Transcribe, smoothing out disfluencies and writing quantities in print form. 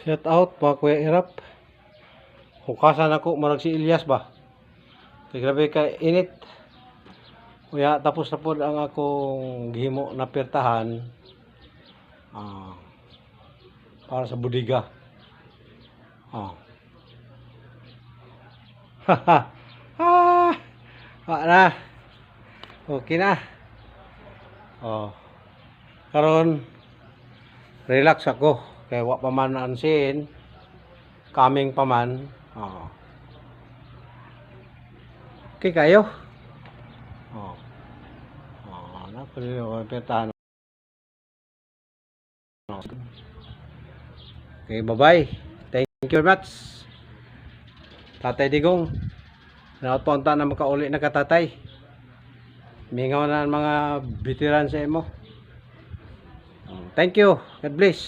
Shout out mga Kuya Irap. Hukasan ako marag si Ilyas ba. Kay grabe ka init. Kuya tapos na po ang akong gihimo na pertahan. Para sa budiga. Na. Okay na. Karon relax ako kay wa pa man ansin. Coming pa man. Okay kayo. Nakulit ako pertahan. Okay, bye-bye. Thank you very much. Tatay Digong. Napunta na makauli na katatay. Mingaw na ang mga veteran sa imo. Thank you. God bless.